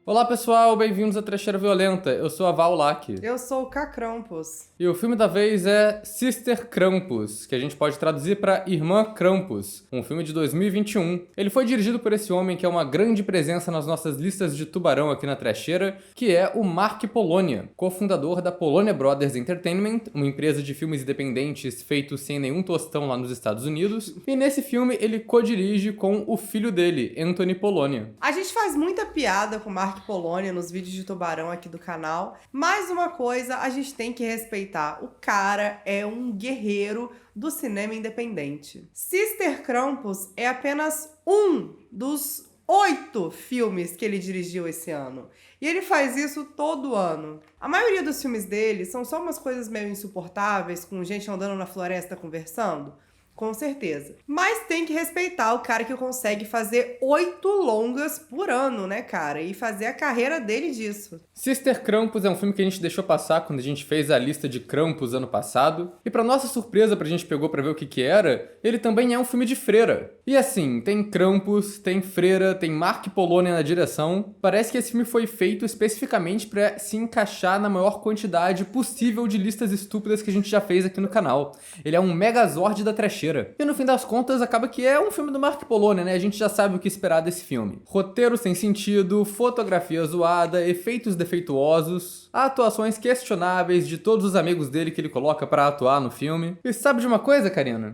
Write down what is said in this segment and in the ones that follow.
Olá pessoal, bem-vindos à Trecheira Violenta. Eu sou a Val Lack. Eu sou o K. Krampus. E o filme da vez é Sister Krampus, que a gente pode traduzir para Irmã Krampus, um filme de 2021. Ele foi dirigido por esse homem que é uma grande presença nas nossas listas de tubarão aqui na Trecheira, que é o Mark Polonia, cofundador da Polonia Brothers Entertainment, uma empresa de filmes independentes feitos sem nenhum tostão lá nos Estados Unidos. E nesse filme ele co-dirige com o filho dele, Anthony Polonia. A gente faz muita piada com o Mark Polonia nos vídeos de tubarão aqui do canal, mas uma coisa a gente tem que respeitar. O cara é um guerreiro do cinema independente. Sister Krampus é apenas um dos 8 filmes que ele dirigiu esse ano. E ele faz isso todo ano. A maioria dos filmes dele são só umas coisas meio insuportáveis, com gente andando na floresta conversando. Com certeza. Mas tem que respeitar o cara que consegue fazer 8 longas por ano, né, cara? E fazer a carreira dele disso. Sister Krampus é um filme que a gente deixou passar quando a gente fez a lista de Krampus ano passado. E pra nossa surpresa, a gente pegou pra ver o que era, ele também é um filme de freira. E assim, tem Krampus, tem freira, tem Mark Polonia na direção. Parece que esse filme foi feito especificamente pra se encaixar na maior quantidade possível de listas estúpidas que a gente já fez aqui no canal. Ele é um megazord da trecheira. E no fim das contas, acaba que é um filme do Mark Polonia, né? A gente já sabe o que esperar desse filme. Roteiro sem sentido, fotografia zoada, efeitos defeituosos, atuações questionáveis de todos os amigos dele que ele coloca pra atuar no filme. E sabe de uma coisa, Karina?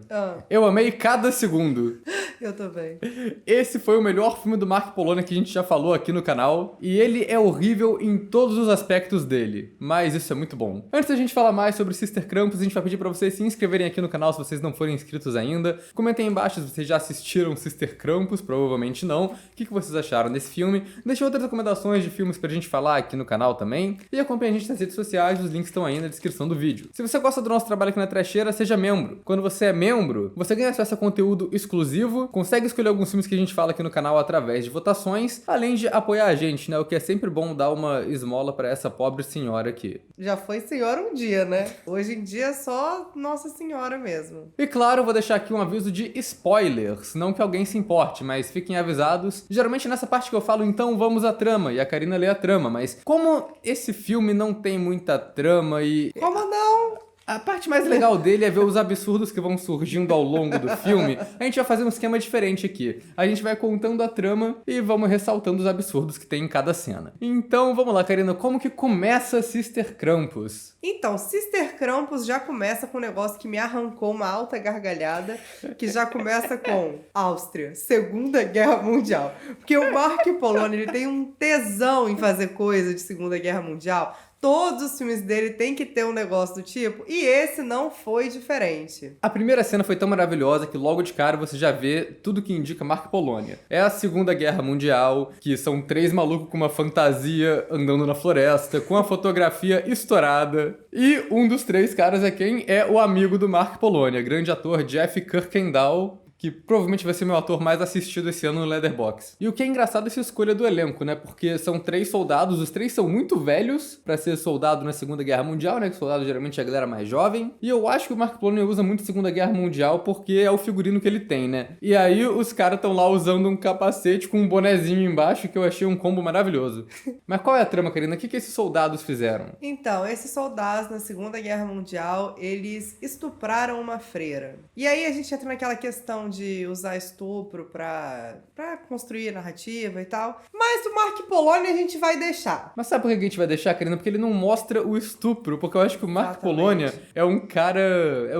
Eu amei cada segundo. Eu também. Esse foi o melhor filme do Mark Polonia que a gente já falou aqui no canal. E ele é horrível em todos os aspectos dele. Mas isso é muito bom. Antes da gente falar mais sobre Sister Krampus, a gente vai pedir pra vocês se inscreverem aqui no canal se vocês não forem inscritos ainda. Comentem aí embaixo se vocês já assistiram Sister Krampus, provavelmente não. O que vocês acharam desse filme? Deixem outras recomendações de filmes pra gente falar aqui no canal também. E acompanhe a gente nas redes sociais, os links estão aí na descrição do vídeo. Se você gosta do nosso trabalho aqui na Trecheira, seja membro. Quando você é membro, você ganha acesso a conteúdo exclusivo, consegue escolher alguns filmes que a gente fala aqui no canal através de votações, além de apoiar a gente, né? O que é sempre bom dar uma esmola pra essa pobre senhora aqui. Já foi senhora um dia, né? Hoje em dia é só Nossa Senhora mesmo. E claro, eu vou deixar aqui um aviso de spoilers, não que alguém se importe, mas fiquem avisados. Geralmente nessa parte que eu falo, então vamos à trama, e a Karina lê a trama, mas como esse filme não tem muita trama e... Como não? A parte mais legal dele é ver os absurdos que vão surgindo ao longo do filme. A gente vai fazer um esquema diferente aqui. A gente vai contando a trama e vamos ressaltando os absurdos que tem em cada cena. Então, vamos lá, Karina. Como que começa Sister Krampus? Então, Sister Krampus já começa com um negócio que me arrancou uma alta gargalhada, que já começa com Áustria, Segunda Guerra Mundial. Porque o Mark Polonia, ele tem um tesão em fazer coisa de Segunda Guerra Mundial. Todos os filmes dele tem que ter um negócio do tipo, e esse não foi diferente. A primeira cena foi tão maravilhosa que logo de cara você já vê tudo que indica Mark Polonia. É a Segunda Guerra Mundial, que são 3 malucos com uma fantasia andando na floresta, com a fotografia estourada. E um dos 3 caras é quem? É o amigo do Mark Polonia, grande ator Jeff Kirkendall, que provavelmente vai ser meu ator mais assistido esse ano no Letterboxd. E o que é engraçado é essa escolha do elenco, né? Porque são 3 soldados, os 3 são muito velhos pra ser soldado na Segunda Guerra Mundial, né? Que soldado geralmente é a galera mais jovem. E eu acho que o Mark Polonia usa muito Segunda Guerra Mundial porque é o figurino que ele tem, né? E aí os caras estão lá usando um capacete com um bonezinho embaixo que eu achei um combo maravilhoso. Mas qual é a trama, Karina? O que esses soldados fizeram? Então, esses soldados na Segunda Guerra Mundial, eles estupraram uma freira. E aí a gente entra naquela questão de usar estupro pra construir narrativa e tal. Mas o Mark Polonia a gente vai deixar. Mas sabe por que a gente vai deixar, Karina? Porque ele não mostra o estupro. Porque eu acho que o Mark Polonia é um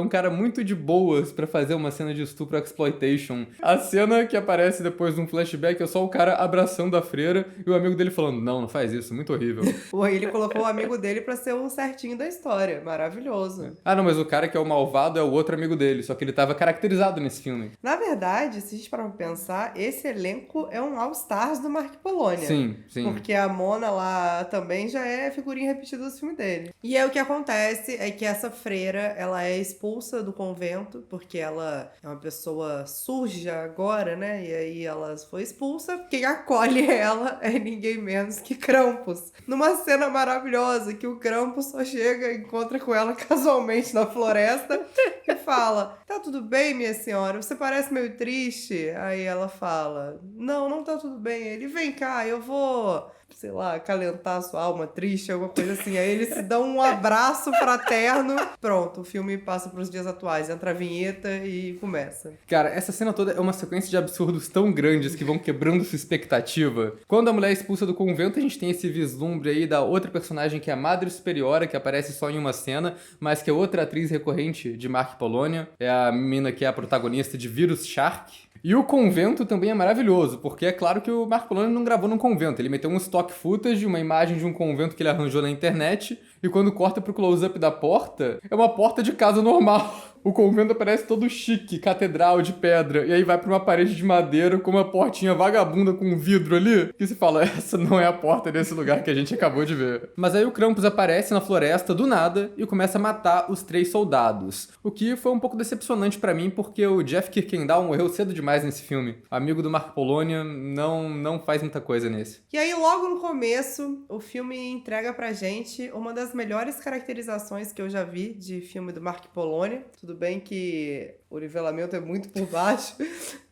cara muito de boas pra fazer uma cena de estupro exploitation. A cena que aparece depois de um flashback é só o cara abraçando a freira e o amigo dele falando, não faz isso, muito horrível. Pô, ele colocou o amigo dele pra ser o certinho da história. Maravilhoso. Ah, não, mas o cara que é o malvado é o outro amigo dele. Só que ele tava caracterizado nesse filme. Na verdade, se a gente parar pra pensar, esse elenco é um All-Stars do Mark Polonia. Sim, sim. Porque a Mona lá também já é figurinha repetida dos filmes dele. E aí o que acontece é que essa freira, ela é expulsa do convento, porque ela é uma pessoa suja agora, né? E aí ela foi expulsa. Quem acolhe ela é ninguém menos que Krampus. Numa cena maravilhosa, que o Krampus só chega, encontra com ela casualmente na floresta e fala, tá tudo bem, minha senhora? Você parece meio triste. Aí ela fala, não tá tudo bem. Ele, vem cá, eu vou, sei lá, acalentar a sua alma triste, alguma coisa assim. Aí eles se dão um abraço fraterno. Pronto, o filme passa pros dias atuais. Entra a vinheta e começa. Cara, essa cena toda é uma sequência de absurdos tão grandes que vão quebrando sua expectativa. Quando a mulher é expulsa do convento, a gente tem esse vislumbre aí da outra personagem que é a Madre Superiora, que aparece só em uma cena, mas que é outra atriz recorrente de Mark Polônia. É a mina que é a protagonista de Virus Shark. E o convento também é maravilhoso, porque é claro que o Mark Polônia não gravou num convento. Ele meteu um stock footage, uma imagem de um convento que ele arranjou na internet, e quando corta pro close-up da porta, é uma porta de casa normal. O convento aparece todo chique, catedral de pedra, e aí vai pra uma parede de madeira com uma portinha vagabunda com um vidro ali, que se fala, essa não é a porta desse lugar que a gente acabou de ver. Mas aí o Krampus aparece na floresta do nada e começa a matar os 3 soldados, o que foi um pouco decepcionante pra mim, porque o Jeff Kirkendall morreu cedo demais nesse filme. Amigo do Mark Polônia, não faz muita coisa nesse. E aí, logo no começo, o filme entrega pra gente uma das melhores caracterizações que eu já vi de filme do Mark Polônia. Tudo bem que o nivelamento é muito por baixo,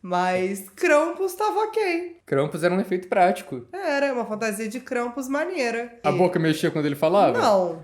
mas Krampus tava ok. Krampus era um efeito prático. Era uma fantasia de Krampus maneira. A boca mexia quando ele falava? Não.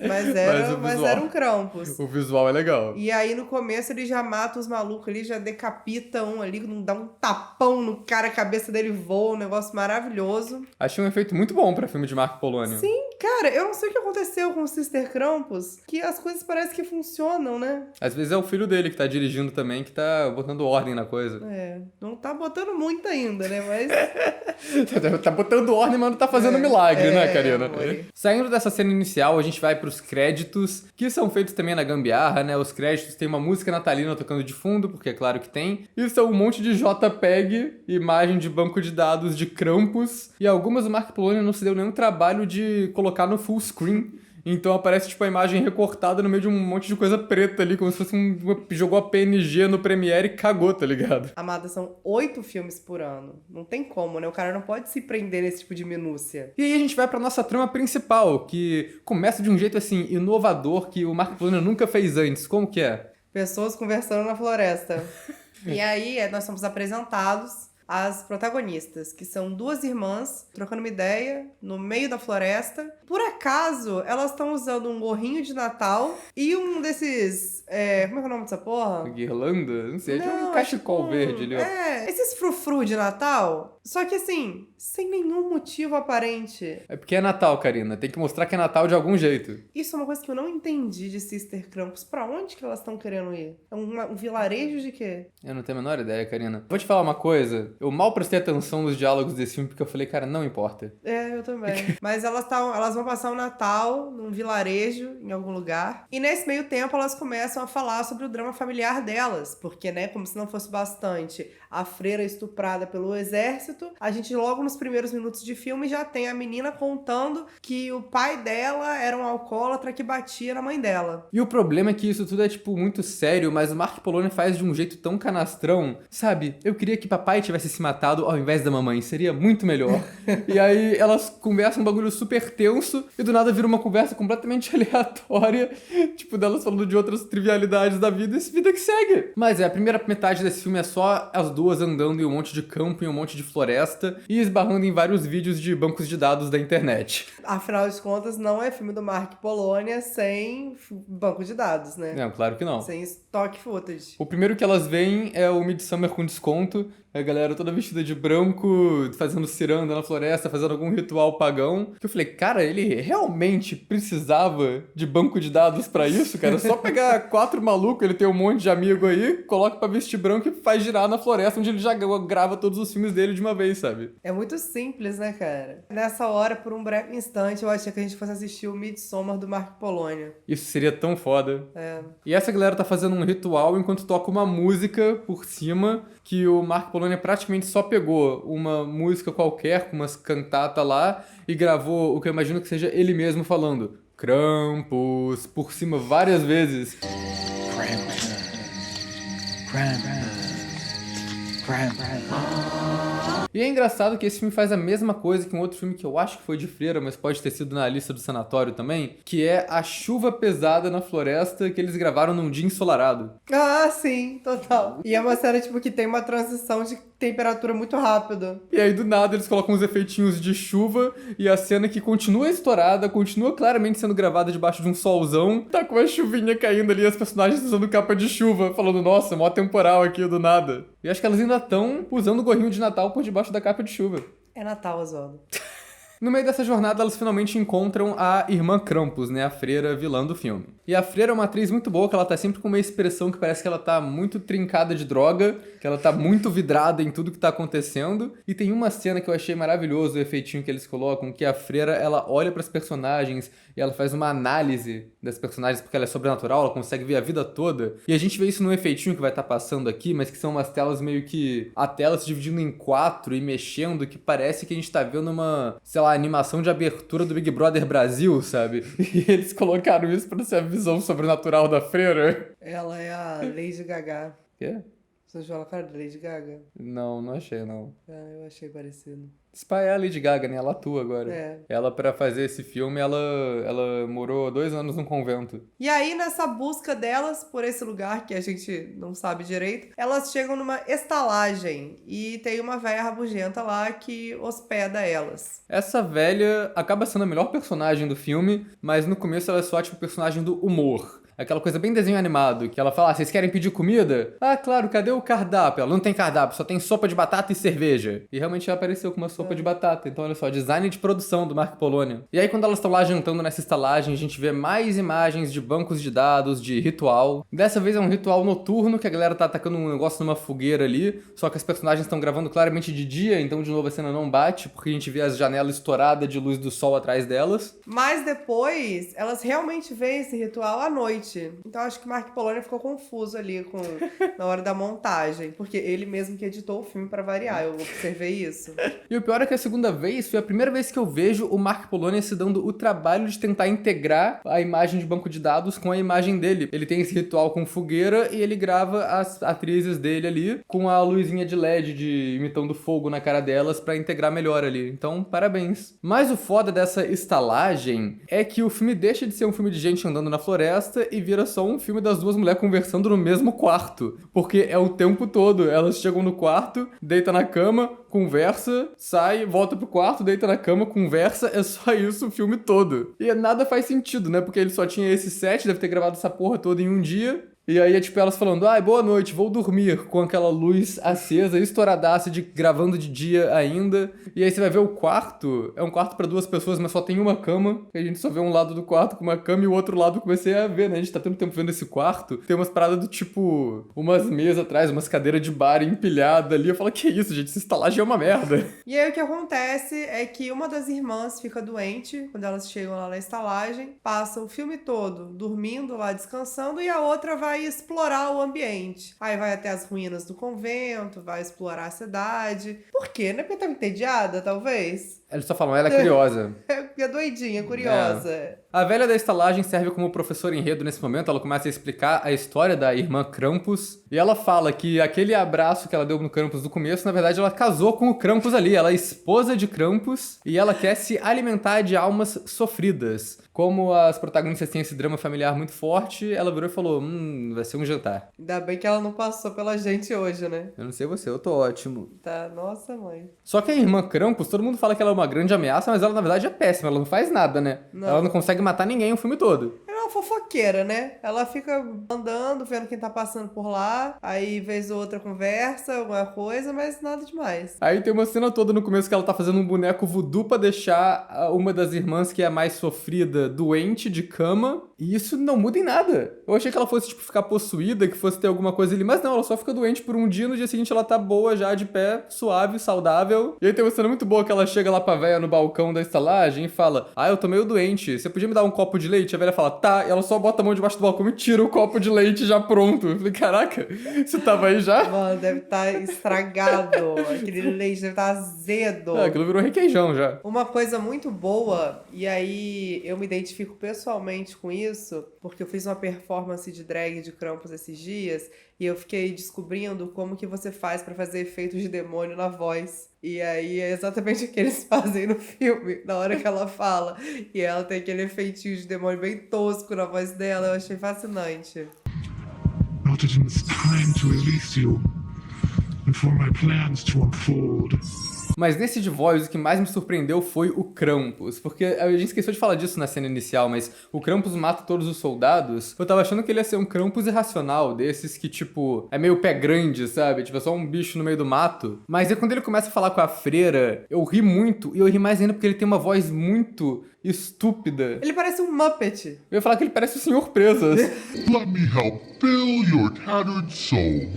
mas era um Krampus. O visual é legal. E aí, no começo, ele já mata os malucos ali, já decapita um ali, dá um tapão no cara, a cabeça dele voa, um negócio maravilhoso. Achei um efeito muito bom pra filme de Mark Polônia. Sim, cara, eu não sei o que aconteceu com o Sister Krampus, que as coisas parecem que funcionam, né? Às vezes é o filho dele que tá dirigindo também, que tá botando ordem na coisa. É, não tá botando muito ainda, né? Mas... tá botando ordem, mas não tá fazendo milagre, né, Karina? Amor. Saindo dessa cena inicial, a gente vai pros créditos, que são feitos também na gambiarra, né? Os créditos tem uma música natalina tocando de fundo, porque é claro que tem. E são um monte de JPEG, imagem de banco de dados de Krampus. E algumas o Mark Polônia não se deu nenhum trabalho de colocar no full screen. Então aparece, tipo, a imagem recortada no meio de um monte de coisa preta ali, como se fosse jogou a PNG no Premiere e cagou, tá ligado? Amada, são 8 filmes por ano. Não tem como, né? O cara não pode se prender nesse tipo de minúcia. E aí a gente vai pra nossa trama principal, que começa de um jeito, assim, inovador, que o Mark Polônia nunca fez antes. Como que é? Pessoas conversando na floresta. E aí, nós somos apresentados as protagonistas, que são 2 irmãs trocando uma ideia no meio da floresta. Por acaso, elas estão usando um gorrinho de Natal e um desses... como é que é o nome dessa porra? Guirlanda? Não sei, é tipo um Não, cachecol tipo, verde ali, ó. esses frufru de Natal, só que assim, sem nenhum motivo aparente. É porque é Natal, Karina. Tem que mostrar que é Natal de algum jeito. Isso é uma coisa que eu não entendi de Sister Krampus. Pra onde que elas estão querendo ir? É um vilarejo de quê? Eu não tenho a menor ideia, Karina. Vou te falar uma coisa. Eu mal prestei atenção nos diálogos desse filme, porque eu falei, cara, não importa. Eu também. Mas elas vão passar o Natal num vilarejo, em algum lugar. E nesse meio tempo, elas começam a falar sobre o drama familiar delas. Porque, né, como se não fosse bastante, a freira estuprada pelo exército. A gente, logo nos primeiros minutos de filme, já tem a menina contando que o pai dela era um alcoólatra que batia na mãe dela. E o problema é que isso tudo é, tipo, muito sério, mas o Mark Polônia faz de um jeito tão canastrão. Sabe, eu queria que papai tivesse se matado ao invés da mamãe, seria muito melhor. E aí elas conversam um bagulho super tenso e do nada vira uma conversa completamente aleatória, tipo, delas falando de outras trivialidades da vida e vida que segue. Mas a primeira metade desse filme é só as duas andando em um monte de campo, em um monte de floresta e esbarrando em vários vídeos de bancos de dados da internet. Afinal de contas, não é filme do Mark Polônia sem banco de dados, né? Não, claro que não. Sem stock footage. O primeiro que elas veem é o Midsummer com desconto. A galera toda vestida de branco, fazendo ciranda na floresta, fazendo algum ritual pagão. Que eu falei, cara, ele realmente precisava de banco de dados pra isso, cara? Só pegar 4 malucos, ele tem um monte de amigo aí, coloca pra vestir branco e faz girar na floresta, onde ele já grava todos os filmes dele de uma vez, sabe? É muito simples, né, cara? Nessa hora, por um breve instante, eu achei que a gente fosse assistir o Midsommar do Mark Polônia. Isso seria tão foda. É. E essa galera tá fazendo um ritual enquanto toca uma música por cima, que o Mark Polônia praticamente só pegou uma música qualquer, com umas cantatas lá, e gravou o que eu imagino que seja ele mesmo falando Krampus por cima várias vezes. Krampus. Krampus. Krampus. E é engraçado que esse filme faz a mesma coisa que um outro filme que eu acho que foi de Freira, mas pode ter sido na lista do sanatório também, que é A Chuva Pesada na Floresta, que eles gravaram num dia ensolarado. Ah, sim, total. E é uma cena, tipo, que tem uma transição de temperatura muito rápida. E aí, do nada, eles colocam uns efeitinhos de chuva e a cena que continua estourada, continua claramente sendo gravada debaixo de um solzão, tá com uma chuvinha caindo ali, as personagens usando capa de chuva, falando, nossa, mó temporal aqui do nada. E acho que elas ainda estão usando o gorrinho de Natal por debaixo da capa de chuva. É Natal, Oswaldo. No meio dessa jornada, elas finalmente encontram a irmã Krampus, né? A freira vilã do filme. E a freira é uma atriz muito boa, que ela tá sempre com uma expressão que parece que ela tá muito trincada de droga, que ela tá muito vidrada em tudo que tá acontecendo. E tem uma cena que eu achei maravilhoso, o efeitinho que eles colocam, que a freira, ela olha pras personagens e ela faz uma análise das personagens, porque ela é sobrenatural, ela consegue ver a vida toda. E a gente vê isso num efeitinho que vai estar passando aqui, mas que são umas telas meio que... a tela se dividindo em 4 e mexendo, que parece que a gente tá vendo uma, sei lá, animação de abertura do Big Brother Brasil, sabe? E eles colocaram isso pra ser a visão sobrenatural da freira. Ela é a Lady Gaga. Quê? Você achou ela cara de Lady Gaga? Não achei, não. Ah, eu achei parecido. Spy é a Lady Gaga, né? Ela atua agora. É. Ela, pra fazer esse filme, ela morou 2 anos num convento. E aí, nessa busca delas por esse lugar que a gente não sabe direito, elas chegam numa estalagem e tem uma velha rabugenta lá que hospeda elas. Essa velha acaba sendo a melhor personagem do filme, mas no começo ela é só tipo o personagem do humor. Aquela coisa bem desenho animado, que ela fala, vocês querem pedir comida? Ah, claro, cadê o cardápio? Ela não tem cardápio, só tem sopa de batata e cerveja. E realmente ela apareceu com uma sopa de batata. Então, olha só, design de produção do Mark Polônia. E aí, quando elas estão lá jantando nessa estalagem, a gente vê mais imagens de bancos de dados, de ritual. Dessa vez é um ritual noturno, que a galera tá atacando um negócio numa fogueira ali, só que as personagens estão gravando claramente de dia, então, de novo, a cena não bate, porque a gente vê as janelas estouradas de luz do sol atrás delas. Mas depois, elas realmente veem esse ritual à noite. Então acho que o Mark Polônia ficou confuso ali na hora da montagem. Porque ele mesmo que editou o filme pra variar, eu observei isso. E o pior é que a segunda vez foi a primeira vez que eu vejo o Mark Polônia se dando o trabalho de tentar integrar a imagem de banco de dados com a imagem dele. Ele tem esse ritual com fogueira e ele grava as atrizes dele ali com a luzinha de LED imitando fogo na cara delas pra integrar melhor ali. Então, parabéns. Mas o foda dessa estalagem é que o filme deixa de ser um filme de gente andando na floresta e vira só um filme das duas mulheres conversando no mesmo quarto. Porque é o tempo todo. Elas chegam no quarto, deitam na cama, conversa, sai, volta pro quarto, deita na cama, conversa. É só isso o filme todo. E nada faz sentido, né? Porque ele só tinha esse set, deve ter gravado essa porra toda em um dia. E aí é tipo elas falando, ai, boa noite, vou dormir, com aquela luz acesa, estouradaça, gravando de dia ainda. E aí você vai ver o quarto, é um quarto pra 2 pessoas, mas só tem uma cama. E a gente só vê um lado do quarto com uma cama e o outro lado comecei a ver, né? A gente tá tendo tempo vendo esse quarto. Tem umas paradas do tipo, umas mesas atrás, umas cadeiras de bar empilhadas ali. Eu falo, que isso, gente, essa estalagem é uma merda. E aí o que acontece é que uma das irmãs fica doente quando elas chegam lá na estalagem, passa o filme todo dormindo lá, descansando, e a outra vai explorar o ambiente. Aí vai até as ruínas do convento, vai explorar a cidade. Por quê? Não é porque tá entediada, talvez? Eles só falam, ela é curiosa. É doidinha, curiosa. A velha da estalagem serve como professor enredo nesse momento, ela começa a explicar a história da irmã Krampus, e ela fala que aquele abraço que ela deu no Krampus no começo, na verdade ela casou com o Krampus ali, ela é esposa de Krampus, e ela quer se alimentar de almas sofridas. Como as protagonistas têm esse drama familiar muito forte, ela virou e falou, vai ser um jantar. Ainda bem que ela não passou pela gente hoje, né? Eu não sei você, eu tô ótimo. Tá, nossa mãe. Só que a irmã Krampus, todo mundo fala que ela é uma grande ameaça, mas ela na verdade é péssima, ela não faz nada, né? Não. Ela não consegue matar ninguém o filme todo. Ela é uma fofoqueira, né? Ela fica andando, vendo quem tá passando por lá, aí vez ou outra conversa, alguma coisa, mas nada demais. Aí tem uma cena toda no começo que ela tá fazendo um boneco voodoo pra deixar uma das irmãs que é a mais sofrida doente de cama, e isso não muda em nada. Eu achei que ela fosse, tipo, ficar possuída, que fosse ter alguma coisa ali, mas não, ela só fica doente por um dia, no dia seguinte ela tá boa já, de pé, suave, saudável. E aí tem uma cena muito boa que ela chega lá pra véia no balcão da estalagem e fala, eu tô meio doente, você podia me dar um copo de leite? A velha fala, tá, e ela só bota a mão debaixo do balcão e tira o copo de leite já pronto. Eu falei, caraca, você tava aí já? Mano, deve estar estragado, aquele leite deve estar azedo. Aquilo virou requeijão já. Uma coisa muito boa, e aí eu me identifico pessoalmente com isso, porque eu fiz uma performance de drag de Krampus esses dias, E eu fiquei descobrindo como que você faz pra fazer efeitos de demônio na voz. E aí é exatamente o que eles fazem no filme, na hora que ela fala. E ela tem aquele efeitinho de demônio bem tosco na voz dela, eu achei fascinante. Not it is time to release you, and for my plans to unfold. Mas nesse de voz, o que mais me surpreendeu foi o Krampus, porque a gente esqueceu de falar disso na cena inicial, mas o Krampus mata todos os soldados. Eu tava achando que ele ia ser um Krampus irracional, desses que, tipo, é meio pé grande, sabe? Tipo, é só um bicho no meio do mato. Mas é quando ele começa a falar com a freira, eu ri muito, e eu ri mais ainda porque ele tem uma voz muito estúpida. Ele parece um Muppet. Eu ia falar que ele parece o Senhor Presas. Let me help fill your tattered soul.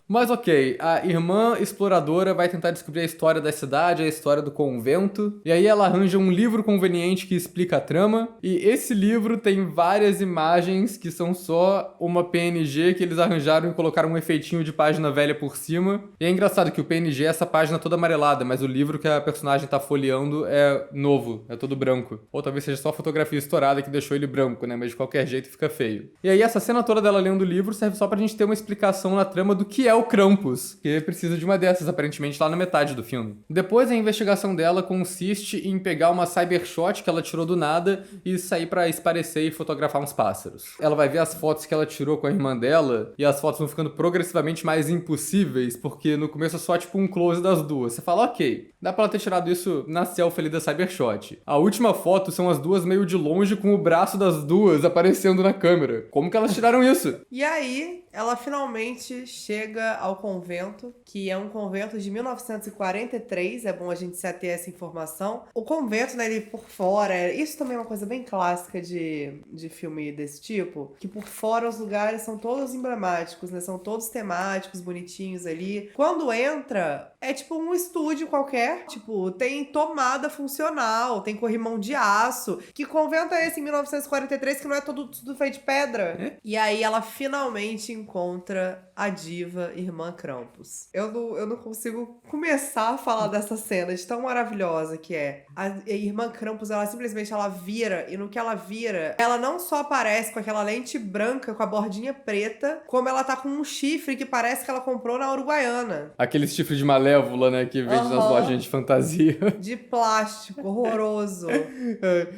Mas ok, a irmã exploradora vai tentar descobrir a história da cidade, a história do convento, e aí ela arranja um livro conveniente que explica a trama, e esse livro tem várias imagens que são só uma PNG que eles arranjaram e colocaram um efeitinho de página velha por cima. E é engraçado que o PNG é essa página toda amarelada, mas o livro que a personagem tá folheando é novo, é todo branco. Ou talvez seja só a fotografia estourada que deixou ele branco, né? Mas de qualquer jeito fica feio. E aí essa cena toda dela lendo o livro serve só pra gente ter uma explicação na trama do que é o Krampus, que precisa de uma dessas, aparentemente, lá na metade do filme. Depois, a investigação dela consiste em pegar uma cybershot que ela tirou do nada e sair pra esparecer e fotografar uns pássaros. Ela vai ver as fotos que ela tirou com a irmã dela e as fotos vão ficando progressivamente mais impossíveis, porque no começo é só, tipo, um close das duas. Você fala, ok, dá pra ela ter tirado isso na selfie ali da cybershot. A última foto são as duas meio de longe com o braço das duas aparecendo na câmera. Como que elas tiraram isso? E aí, ela finalmente chega ao convento, que é um convento de 1943, é bom a gente se ater a essa informação. O convento, né, ele por fora, isso também é uma coisa bem clássica de filme desse tipo, que por fora os lugares são todos emblemáticos, né, são todos temáticos, bonitinhos ali. Quando entra, é tipo um estúdio qualquer, tipo, tem tomada funcional, tem corrimão de aço. Que convento é esse em 1943 que não é tudo feito de pedra? É? E aí ela finalmente encontra a diva Irmã Krampus. Eu não consigo começar a falar dessa cena de tão maravilhosa que é. A Irmã Krampus, ela simplesmente ela vira, e no que ela vira, ela não só aparece com aquela lente branca com a bordinha preta, como ela tá com um chifre que parece que ela comprou na Uruguaiana. Aquele chifre de malévola, né, que vende nas lojas de fantasia. De plástico, horroroso.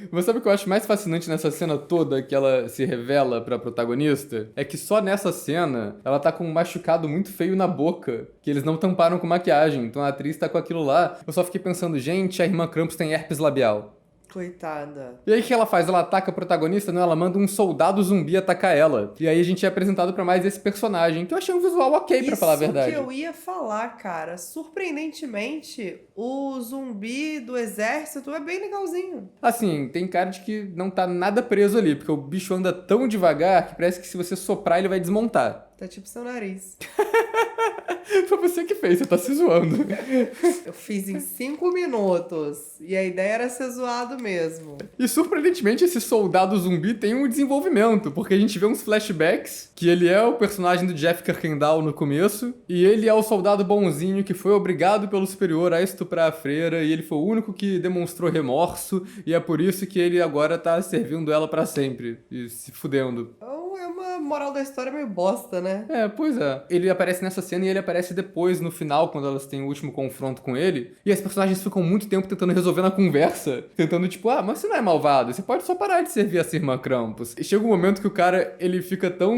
Mas sabe o que eu acho mais fascinante nessa cena toda que ela se revela pra protagonista? É que só nessa cena ela tá com um machucado muito feio na boca, que eles não tamparam com maquiagem. Então a atriz tá com aquilo lá. Eu só fiquei pensando, gente, a Irmã Krampus tem herpes labial. Coitada. E aí o que ela faz? Ela ataca a protagonista, não? Ela manda um soldado zumbi atacar ela. E aí a gente é apresentado pra mais esse personagem, que eu achei um visual ok, pra falar a verdade. Isso que eu ia falar, cara. Surpreendentemente, o zumbi do exército é bem legalzinho. Assim, tem cara de que não tá nada preso ali, porque o bicho anda tão devagar que parece que se você soprar ele vai desmontar. Tá tipo seu nariz. Foi você que fez, você tá se zoando. Eu fiz em 5 minutos. E a ideia era ser zoado mesmo. E surpreendentemente esse soldado zumbi tem um desenvolvimento, porque a gente vê uns flashbacks, que ele é o personagem do Jeff Kirkendall no começo, e ele é o soldado bonzinho que foi obrigado pelo superior a estuprar a freira, e ele foi o único que demonstrou remorso, e é por isso que ele agora tá servindo ela pra sempre, e se fudendo. É uma moral da história meio bosta, né? É, pois é. Ele aparece nessa cena e ele aparece depois, no final, quando elas têm o último confronto com ele. E as personagens ficam muito tempo tentando resolver na conversa. Tentando, tipo, mas você não é malvado, você pode só parar de servir essa irmã Krampus. E chega um momento que o cara, ele fica tão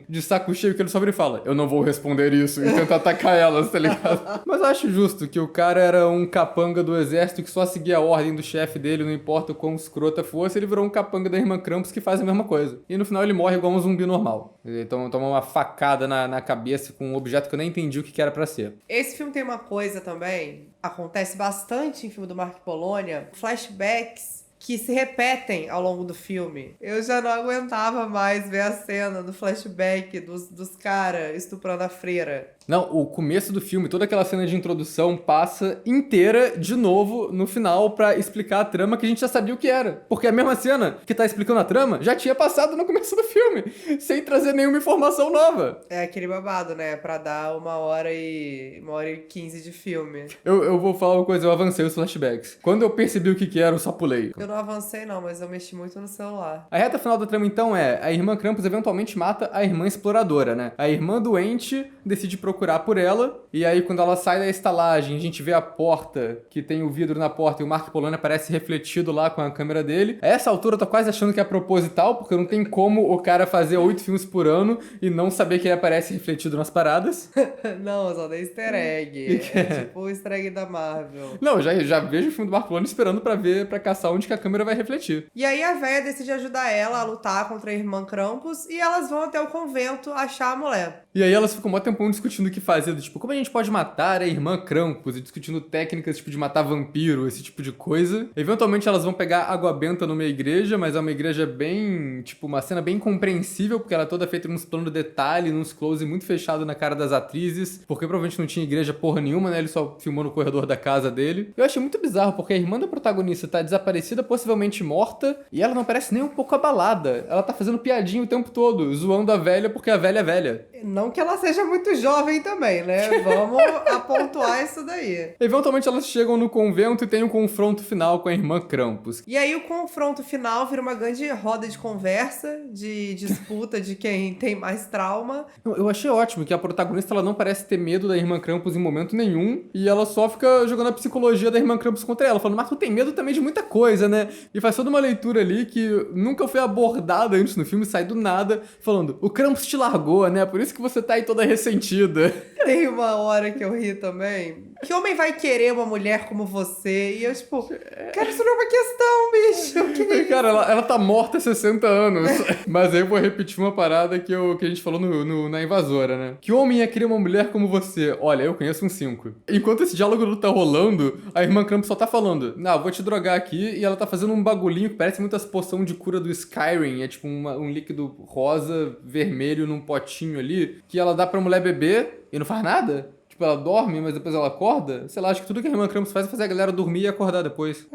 de saco cheio que ele só vira e fala, eu não vou responder isso, e tenta atacar elas, tá ligado? Mas eu acho justo que o cara era um capanga do exército que só seguia a ordem do chefe dele, não importa o quão escrota fosse, ele virou um capanga da irmã Krampus que faz a mesma coisa. E no final ele morre igual um zumbi normal. Então toma uma facada na cabeça com um objeto que eu nem entendi o que era pra ser. Esse filme tem uma coisa também, acontece bastante em filme do Mark Polônia, flashbacks que se repetem ao longo do filme. Eu já não aguentava mais ver a cena do flashback dos caras estuprando a freira. Não, o começo do filme, toda aquela cena de introdução passa inteira de novo no final pra explicar a trama que a gente já sabia o que era. Porque a mesma cena que tá explicando a trama já tinha passado no começo do filme, sem trazer nenhuma informação nova. É aquele babado, né? Pra dar 1h15 de filme. Eu vou falar uma coisa, eu avancei os flashbacks. Quando eu percebi o que era, eu só pulei. Eu não avancei não, mas eu mexi muito no celular. A reta final da trama, então, é a irmã Krampus eventualmente mata a irmã exploradora, né? A irmã doente decide procurar por ela, e aí quando ela sai da estalagem, a gente vê a porta, que tem o vidro na porta, e o Mark Polônia aparece refletido lá com a câmera dele. A essa altura eu tô quase achando que é proposital, porque não tem como o cara fazer 8 filmes por ano e não saber que ele aparece refletido nas paradas. Não, só dei easter egg. É tipo o easter egg da Marvel. Não, já vejo o filme do Mark Polônia esperando pra caçar onde que a câmera vai refletir. E aí a véia decide ajudar ela a lutar contra a irmã Krampus e elas vão até o convento achar a mulher. E aí elas ficam um tempão discutindo o que fazer, do tipo, como a gente pode matar a irmã Krampus, e discutindo técnicas, tipo, de matar vampiro, esse tipo de coisa. Eventualmente elas vão pegar água benta numa igreja, mas é uma igreja bem, tipo, uma cena bem compreensível, porque ela é toda feita nos planos de detalhe, nos close muito fechado na cara das atrizes, porque provavelmente não tinha igreja porra nenhuma, né? Ele só filmou no corredor da casa dele. Eu achei muito bizarro, porque a irmã da protagonista tá desaparecida, possivelmente morta, e ela não parece nem um pouco abalada. Ela tá fazendo piadinha o tempo todo, zoando a velha porque a velha é velha. Não que ela seja muito jovem também, né? Vamos apontar isso daí. Eventualmente elas chegam no convento e tem um confronto final com a irmã Krampus. E aí o confronto final vira uma grande roda de conversa, de disputa de quem tem mais trauma. Eu achei ótimo que a protagonista ela não parece ter medo da irmã Krampus em momento nenhum, e ela só fica jogando a psicologia da irmã Krampus contra ela, falando, mas tu tem medo também de muita coisa, né? E faz toda uma leitura ali que nunca foi abordada antes no filme, sai do nada, falando, o Krampus te largou, né? Por isso que você tá aí toda ressentida. Tem uma hora que eu ri também. Que homem vai querer uma mulher como você? E eu, tipo, cara, isso não é uma questão, bicho. Que isso? Cara, ela tá morta há 60 anos. Mas aí eu vou repetir uma parada que a gente falou na Invasora, né? Que homem ia querer uma mulher como você? Olha, eu conheço uns 5. Enquanto esse diálogo tá rolando, a irmã Krampus só tá falando, não, vou te drogar aqui, e ela tá fazendo um bagulhinho que parece muitas poção de cura do Skyrim. É tipo um líquido rosa, vermelho num potinho ali, que ela dá pra mulher beber e não faz nada. Tipo, ela dorme, mas depois ela acorda. Sei lá, acho que tudo que a irmã Krampus faz é fazer a galera dormir e acordar depois.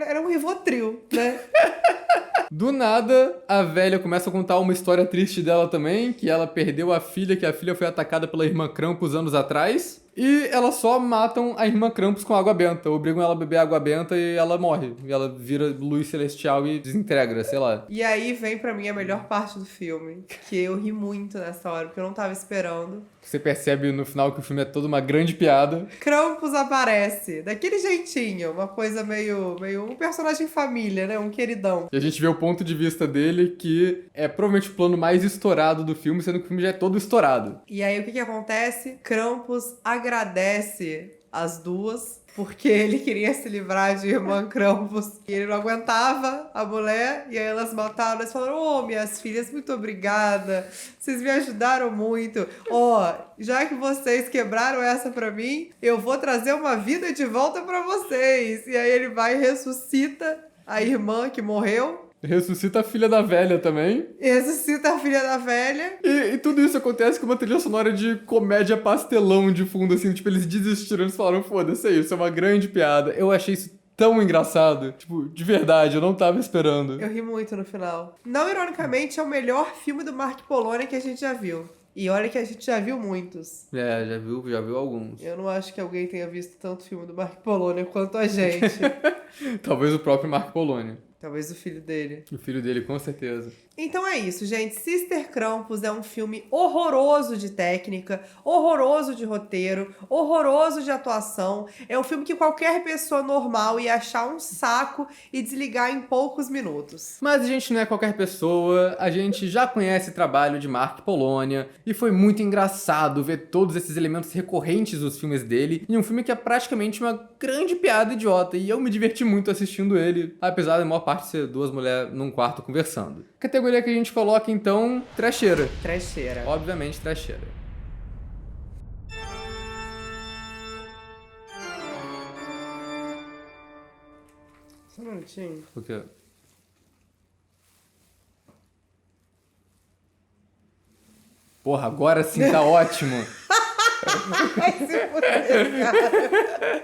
Era um Rivotril, né? Do nada, a velha começa a contar uma história triste dela também, que ela perdeu a filha, que a filha foi atacada pela irmã Krampus anos atrás. E elas só matam a irmã Krampus com água benta, obrigam ela a beber água benta e ela morre. E ela vira luz celestial e desintegra, sei lá. E aí vem pra mim a melhor parte do filme, que eu ri muito nessa hora, porque eu não tava esperando. Você percebe no final que o filme é toda uma grande piada. Krampus aparece, daquele jeitinho, uma coisa meio um personagem família, né? Um queridão. E a gente vê o ponto de vista dele, que é provavelmente o plano mais estourado do filme, sendo que o filme já é todo estourado. E aí o que acontece? Krampus agradece as duas, porque ele queria se livrar de irmã Krampus. E ele não aguentava a mulher, e aí elas mataram. Elas falaram, ô, minhas filhas, muito obrigada. Vocês me ajudaram muito. Ó, já que vocês quebraram essa pra mim, eu vou trazer uma vida de volta pra vocês. E aí ele vai e ressuscita a irmã que morreu. Ressuscita a filha da velha também. Ressuscita a filha da velha. E tudo isso acontece com uma trilha sonora de comédia pastelão de fundo, assim. Tipo, eles desistiram, eles falaram, foda-se, isso é uma grande piada. Eu achei isso tão engraçado. Tipo, de verdade, eu não tava esperando. Eu ri muito no final. Não ironicamente, é o melhor filme do Mark Polônia que a gente já viu. E olha que a gente já viu muitos. É, já viu alguns. Eu não acho que alguém tenha visto tanto filme do Mark Polônia quanto a gente. Talvez o próprio Mark Polônia. Talvez o filho dele. O filho dele, com certeza. Então é isso, gente. Sister Krampus é um filme horroroso de técnica, horroroso de roteiro, horroroso de atuação. É um filme que qualquer pessoa normal ia achar um saco e desligar em poucos minutos. Mas a gente não é qualquer pessoa, a gente já conhece o trabalho de Mark Polônia e foi muito engraçado ver todos esses elementos recorrentes dos filmes dele em um filme que é praticamente uma grande piada idiota e eu me diverti muito assistindo ele, apesar da maior parte ser duas mulheres num quarto conversando. Categoria que a gente coloca, então, trecheira. Trecheira. Obviamente, trecheira. Só um minutinho. O quê? Porra, agora sim tá ótimo. Vai se fuder, cara.